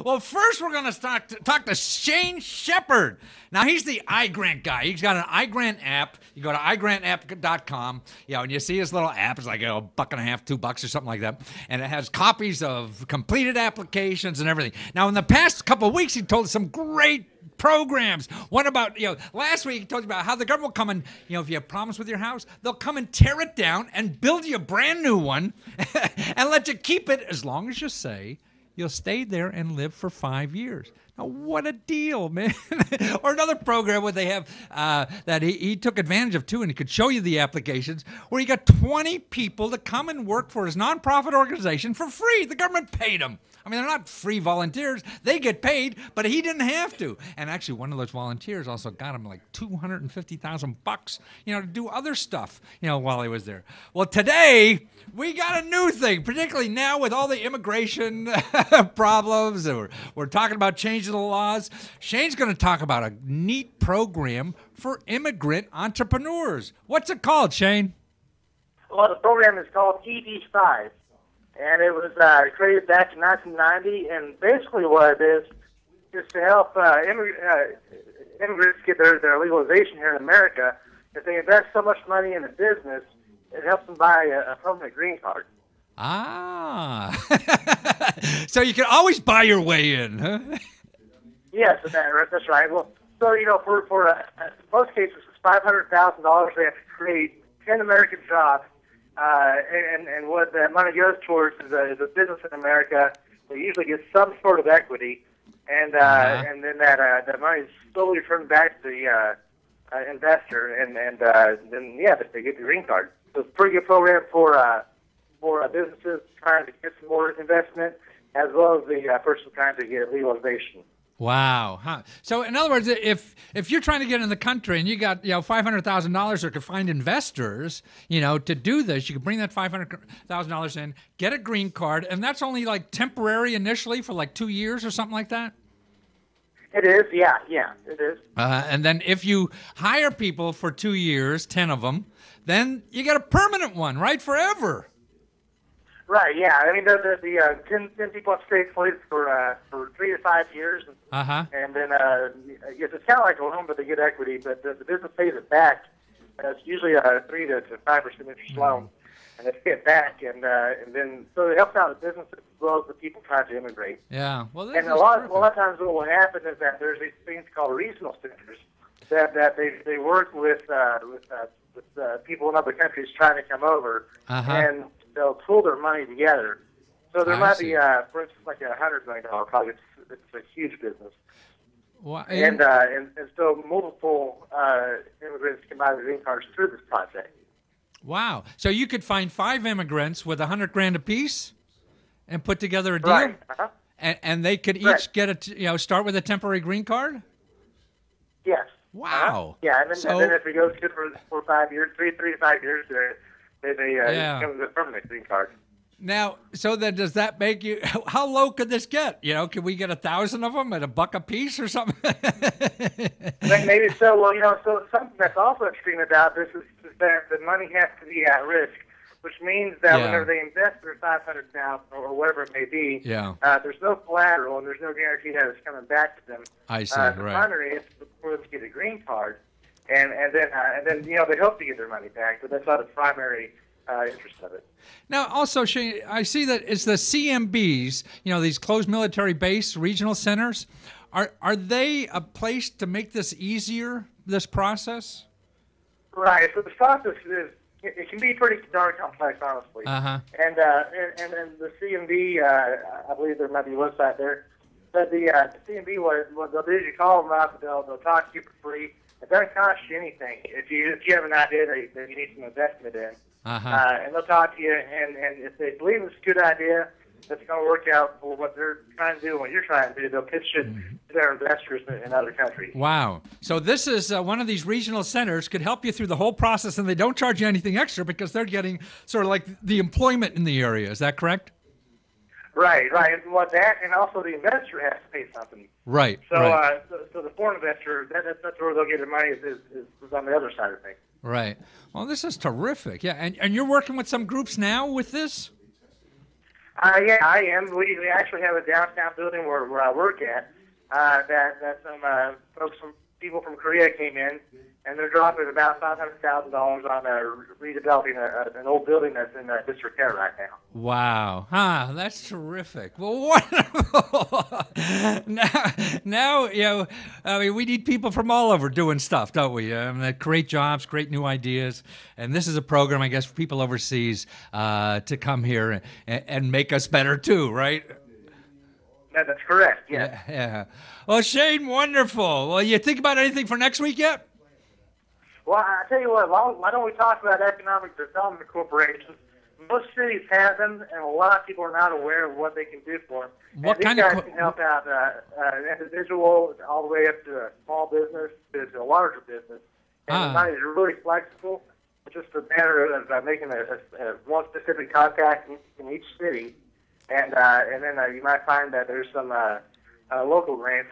Well, first we're going to talk to Shane Shepard. Now, he's the iGrant guy. He's got an iGrant app. You go to iGrantApp.com, and you see his little app. It's like a buck and a half, $2 or something like that. And it has copies of completed applications and everything. Now, in the past couple of weeks, he told us some great programs. What about, last week he told you about how the government will come and, if you have problems with your house, they'll come and tear it down and build you a brand new one and let you keep it as long as you say you'll stay there and live for 5 years. Now, what a deal, man. Or another program where they have that he took advantage of, too, and he could show you the applications, where he got 20 people to come and work for his nonprofit organization for free. The government paid them. I mean, they're not free volunteers. They get paid, but he didn't have to. And actually, one of those volunteers also got him like $250,000, to do other stuff, while he was there. Well, today we got a new thing, particularly now with all the immigration problems. We're talking about changing the laws. Shane's going to talk about a neat program for immigrant entrepreneurs. What's it called, Shane? Well, the program is called EB5. And it was created back in 1990, and basically what it is to help immigrants get their legalization here in America. If they invest so much money in a business, it helps them buy a permanent green card. Ah, so you can always buy your way in, huh? Yes, that's right. Well, so for most cases, it's $500,000. They have to create 10 American jobs. And what that money goes towards is a business in America that usually gets some sort of equity, and then that money is slowly returned back to the investor, and then they get the green card. So it's a pretty good program for businesses trying to get some more investment, as well as the person trying to get legalization. Wow. Huh. So, in other words, if you're trying to get in the country and you got $500,000 or could find investors, to do this, you could bring that $500,000 in, get a green card, and that's only like temporary initially for like 2 years or something like that. It is, yeah, it is. And then if you hire people for 2 years, 10 of them, then you get a permanent one, right, forever. Right, yeah. I mean, the 10 people have stayed slated for 3 to 5 years. And then it's kind of like a loan, but they get equity. But the business pays it back. It's usually a 3 to 5% interest loan. And they pay it back. And then, so it helps out the businesses as well as the people trying to immigrate. Yeah. Well, and a lot of times what will happen is that there's these things called regional centers that they work with people in other countries trying to come over. And they'll pull their money together. So there might be, for instance, like a $100 million project. It's a huge business. Well, and so multiple immigrants can buy the green cards through this project. Wow. So you could find 5 immigrants with $100,000 apiece and put together a deal? Right. And they could each get start with a temporary green card? Yes. Wow. Yeah, and then if it goes good for 5 years, 3 to 5 years, they become the permanent green card. Now, so then does that make you, how low could this get? Can we get 1,000 of them at $1 a piece or something? Maybe so. Well, so something that's also extreme about this is that the money has to be at risk, which means that whenever they invest their $500,000 or whatever it may be, there's no collateral and there's no guarantee that it's coming back to them. I see, The right. primary is for them to get a green card, and then they hope to get their money back, but that's not the primary interest of it. Now, also, Shane, I see that it's the CMBs, these closed military base regional centers. Are they a place to make this easier, this process? Right. So the process it can be pretty darn complex, honestly. And the CMB, I believe there might be a website there. But the CMB, what they'll do is you call them up, they'll talk to you for free. It doesn't cost you anything. If you have an idea that you need some investment in, and they'll talk to you, and if they believe it's a good idea that's going to work out for what they're trying to do and what you're trying to do, they'll pitch it to their investors in other countries. Wow. So this is one of these regional centers could help you through the whole process, and they don't charge you anything extra because they're getting sort of like the employment in the area. Is that correct? Right. And what that, and also the investor has to pay something. Right. So, right. So the foreign investor, that's where they'll get their money is on the other side of things. Right. Well, this is terrific. Yeah, and you're working with some groups now with this? Yeah, I am. We actually have a downtown building where I work at that some people from Korea came in, and they're dropping about $500,000 on redeveloping an old building that's in disrepair right now. Wow. That's terrific. Well, wonderful. now, I mean, we need people from all over doing stuff, don't we? That create jobs, create new ideas. And this is a program, I guess, for people overseas to come here and make us better too, right? That's correct, yes. Yeah. Well, Shane, wonderful. Well, you think about anything for next week yet? Well, I tell you what, why don't we talk about economic development corporations? Most cities have them, and a lot of people are not aware of what they can do for them. What and kind these of guys can help out an individual all the way up to a small business to a larger business. And the money is really flexible. It's just a matter of making a one specific contact in each city. And then you might find that there's some local grants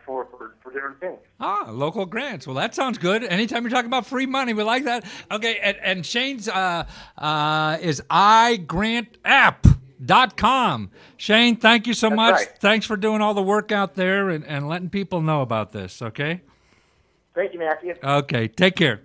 for different things. Local grants. Well, that sounds good. Anytime you're talking about free money, we like that. Okay, and Shane's is iGrantApp.com. Shane, thank you so much. Right. Thanks for doing all the work out there and letting people know about this, okay? Thank you, Matthew. Okay, take care.